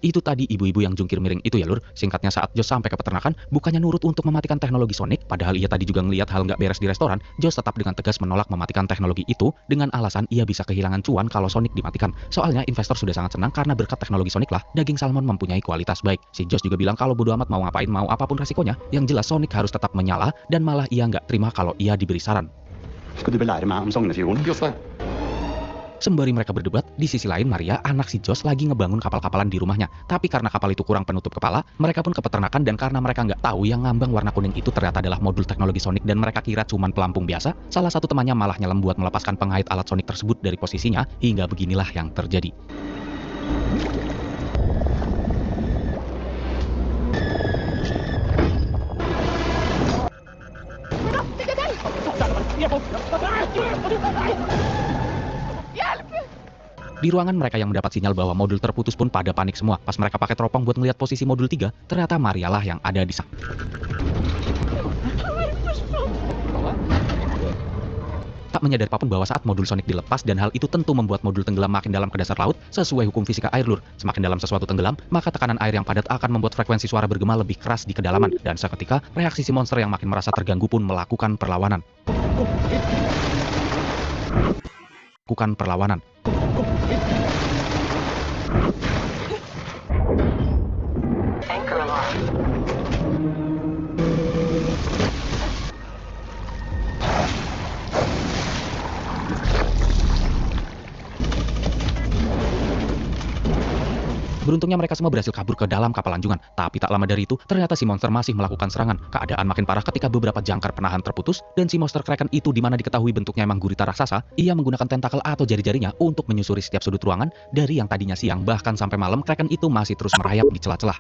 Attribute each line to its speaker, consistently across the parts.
Speaker 1: Itu tadi ibu-ibu yang jungkir miring itu ya lur. Singkatnya saat Josh sampai ke peternakan, bukannya nurut untuk mematikan teknologi Sonic, padahal ia tadi juga ngelihat hal nggak beres di restoran, Josh tetap dengan tegas menolak mematikan teknologi itu dengan alasan ia bisa kehilangan cuan kalau Sonic dimatikan. Soalnya investor sudah sangat senang karena berkat teknologi Sonic lah, daging salmon mempunyai kualitas baik. Si Josh juga bilang kalau bodo amat mau ngapain mau apapun resikonya, yang jelas Sonic harus tetap menyala dan malah ia nggak terima kalau ia diberi saran.
Speaker 2: Skal du belære meg om Sognefjorden? Jostein.
Speaker 1: Sembari mereka berdebat, di sisi lain Maria, anak si Josh, lagi ngebangun kapal-kapalan di rumahnya. Tapi karena kapal itu kurang penutup kepala, mereka pun ke peternakan dan karena mereka nggak tahu yang ngambang warna kuning itu ternyata adalah modul teknologi Sonic dan mereka kira cuman pelampung biasa, salah satu temannya malah nyelam buat melepaskan pengait alat Sonic tersebut dari posisinya, hingga beginilah yang terjadi. Di ruangan mereka yang mendapat sinyal bahwa modul terputus pun pada panik semua. Pas mereka pakai teropong buat melihat posisi modul 3, ternyata Maria lah yang ada di sana. Tak menyadari apapun bahwa saat modul Sonic dilepas dan hal itu tentu membuat modul tenggelam makin dalam ke dasar laut sesuai hukum fisika air lur. Semakin dalam sesuatu tenggelam, maka tekanan air yang padat akan membuat frekuensi suara bergema lebih keras di kedalaman dan seketika reaksi si monster yang makin merasa terganggu pun melakukan perlawanan. Beruntungnya mereka semua berhasil kabur ke dalam kapal lanjungan. Tapi tak lama dari itu, ternyata si monster masih melakukan serangan. Keadaan makin parah ketika beberapa jangkar penahan terputus, dan si monster Kraken itu dimana diketahui bentuknya emang gurita raksasa, ia menggunakan tentakel atau jari-jarinya untuk menyusuri setiap sudut ruangan, dari yang tadinya siang bahkan sampai malam, Kraken itu masih terus merayap di celah-celah.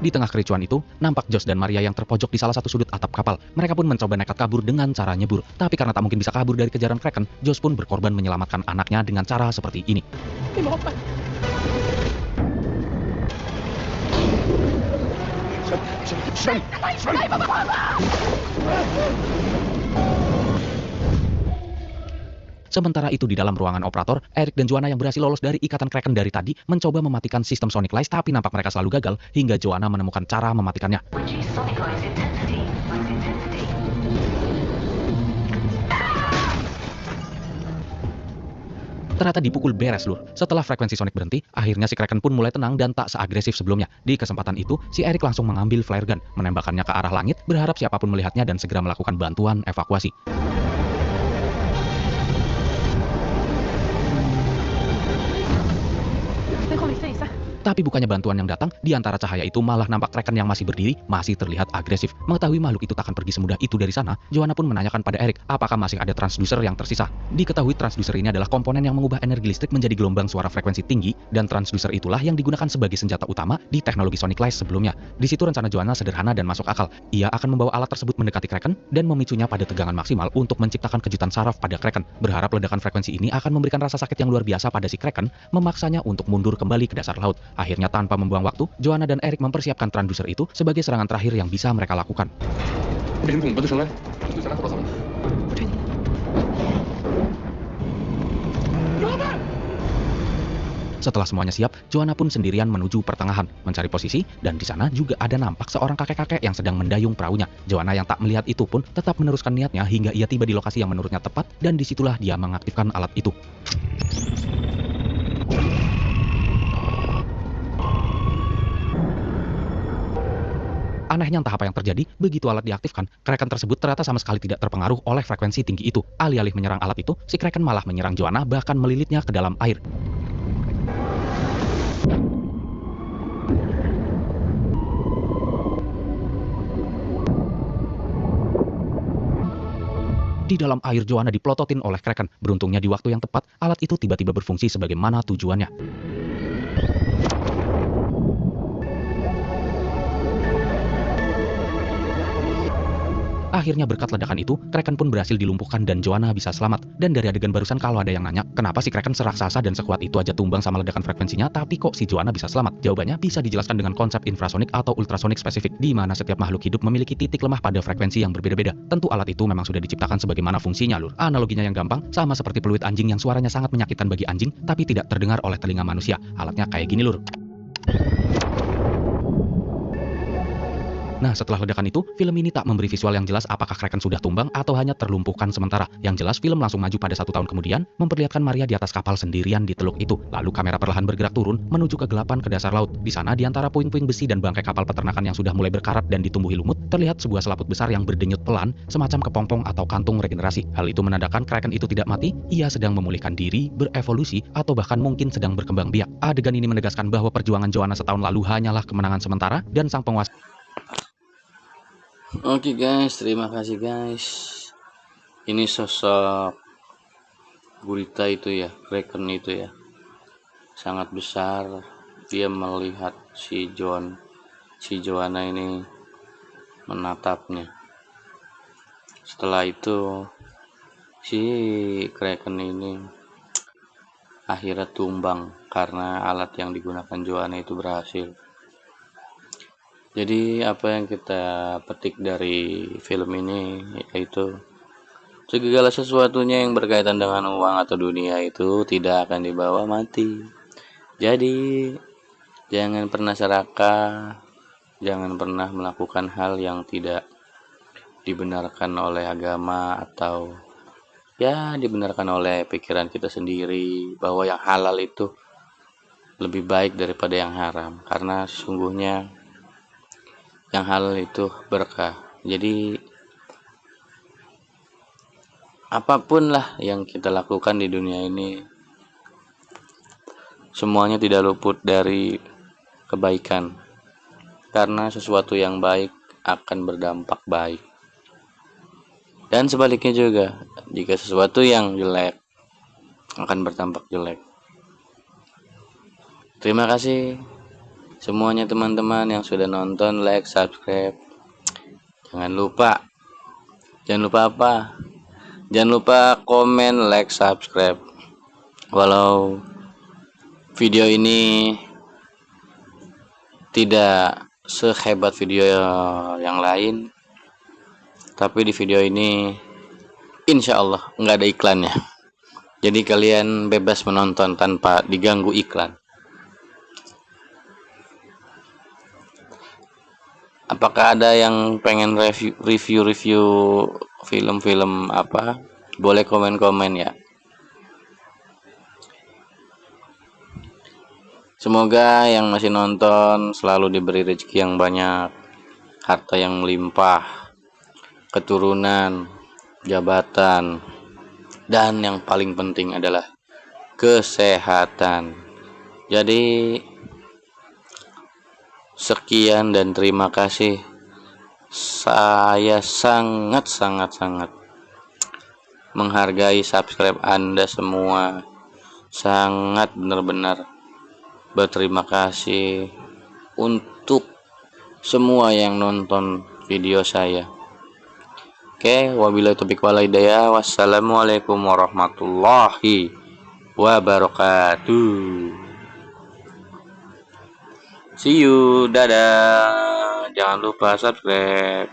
Speaker 1: Di tengah kericuan itu, nampak Josh dan Maria yang terpojok di salah satu sudut atap kapal. Mereka pun mencoba nekat kabur dengan cara nyebur. Tapi karena tak mungkin bisa kabur dari kejaran Kraken, Josh pun berkorban menyelamatkan anaknya dengan cara seperti ini. Sementara itu di dalam ruangan operator, Eric dan Joanna yang berhasil lolos dari ikatan Kraken dari tadi mencoba mematikan sistem Sonic Lights tapi nampak mereka selalu gagal hingga Joanna menemukan cara mematikannya. Ternyata dipukul beres lur. Setelah frekuensi Sonic berhenti, akhirnya si Kraken pun mulai tenang dan tak seagresif sebelumnya. Di kesempatan itu, si Eric langsung mengambil flare gun, menembakkannya ke arah langit, berharap siapapun melihatnya dan segera melakukan bantuan evakuasi. Tapi bukannya bantuan yang datang, di antara cahaya itu malah nampak Kraken yang masih berdiri, masih terlihat agresif. Mengetahui makhluk itu takkan pergi semudah itu dari sana, Joanna pun menanyakan pada Eric apakah masih ada transducer yang tersisa. Diketahui transducer ini adalah komponen yang mengubah energi listrik menjadi gelombang suara frekuensi tinggi, dan transducer itulah yang digunakan sebagai senjata utama di teknologi Sonic Lights sebelumnya. Di situ rencana Joanna sederhana dan masuk akal. Ia akan membawa alat tersebut mendekati Kraken dan memicunya pada tegangan maksimal untuk menciptakan kejutan saraf pada Kraken. Berharap ledakan frekuensi ini akan memberikan rasa sakit yang luar biasa pada si Kraken, memaksanya untuk mundur kembali ke dasar laut. Akhirnya tanpa membuang waktu, Joanna dan Eric mempersiapkan transducer itu sebagai serangan terakhir yang bisa mereka lakukan. Setelah semuanya siap, Joanna pun sendirian menuju pertengahan, mencari posisi, dan di sana juga ada nampak seorang kakek-kakek yang sedang mendayung perahunya. Joanna yang tak melihat itu pun tetap meneruskan niatnya hingga ia tiba di lokasi yang menurutnya tepat, dan disitulah dia mengaktifkan alat itu. Anehnya entah apa yang terjadi, begitu alat diaktifkan, Kraken tersebut ternyata sama sekali tidak terpengaruh oleh frekuensi tinggi itu. Alih-alih menyerang alat itu, si Kraken malah menyerang Joanna bahkan melilitnya ke dalam air. Di dalam air Joanna dipelototin oleh Kraken. Beruntungnya di waktu yang tepat, alat itu tiba-tiba berfungsi sebagaimana tujuannya. Akhirnya berkat ledakan itu, Kraken pun berhasil dilumpuhkan dan Joanna bisa selamat. Dan dari adegan barusan kalau ada yang nanya, kenapa si Kraken seraksasa dan sekuat itu aja tumbang sama ledakan frekuensinya, tapi kok si Joanna bisa selamat? Jawabannya bisa dijelaskan dengan konsep infrasonik atau ultrasonik spesifik, di mana setiap makhluk hidup memiliki titik lemah pada frekuensi yang berbeda-beda. Tentu alat itu memang sudah diciptakan sebagaimana fungsinya, lur. Analoginya yang gampang, sama seperti peluit anjing yang suaranya sangat menyakitkan bagi anjing, tapi tidak terdengar oleh telinga manusia. Alatnya kayak gini, lur. Nah, setelah ledakan itu, film ini tak memberi visual yang jelas apakah Kraken sudah tumbang atau hanya terlumpuhkan sementara. Yang jelas, film langsung maju pada 1 tahun kemudian, memperlihatkan Maria di atas kapal sendirian di teluk itu. Lalu kamera perlahan bergerak turun, menuju kegelapan ke dasar laut. Di sana, di antara puing-puing besi dan bangkai kapal peternakan yang sudah mulai berkarat dan ditumbuhi lumut, terlihat sebuah selaput besar yang berdenyut pelan, semacam kepompong atau kantung regenerasi. Hal itu menandakan Kraken itu tidak mati, ia sedang memulihkan diri, berevolusi, atau bahkan mungkin sedang berkembang biak. Adegan ini menegaskan bahwa perjuangan Joanna setahun lalu hanyalah kemenangan sementara, dan sang penguasa.
Speaker 3: Oke guys, terima kasih guys. Ini sosok gurita itu ya, Kraken itu ya, sangat besar. Dia melihat si Joanna ini menatapnya. Setelah itu si Kraken ini akhirnya tumbang karena alat yang digunakan Joanna itu berhasil. Jadi apa yang kita petik dari film ini yaitu segala sesuatunya yang berkaitan dengan uang atau dunia itu tidak akan dibawa mati. Jadi jangan pernah serakah, jangan pernah melakukan hal yang tidak dibenarkan oleh agama atau ya dibenarkan oleh pikiran kita sendiri, bahwa yang halal itu lebih baik daripada yang haram, karena sesungguhnya yang halal itu berkah. Jadi apapun lah yang kita lakukan di dunia ini, semuanya tidak luput dari kebaikan, karena sesuatu yang baik akan berdampak baik, dan sebaliknya juga, jika sesuatu yang jelek akan berdampak jelek. Terima kasih semuanya teman-teman yang sudah nonton, like, subscribe. Jangan lupa apa? Jangan lupa komen, like, subscribe. Walau video ini tidak sehebat video yang lain, tapi di video ini insya Allah nggak ada iklannya. Jadi kalian bebas menonton tanpa diganggu iklan. Apakah ada yang pengen review film-film apa? Boleh komen-komen ya. Semoga yang masih nonton selalu diberi rezeki yang banyak, harta yang melimpah, keturunan, jabatan, dan yang paling penting adalah kesehatan. Jadi sekian dan terima kasih. Saya sangat menghargai subscribe Anda semua. Sangat benar-benar berterima kasih untuk semua yang nonton video saya. Oke, wabillahi taufiq wal hidayah. Wassalamualaikum warahmatullahi wabarakatuh. See you, dadah. Jangan lupa subscribe.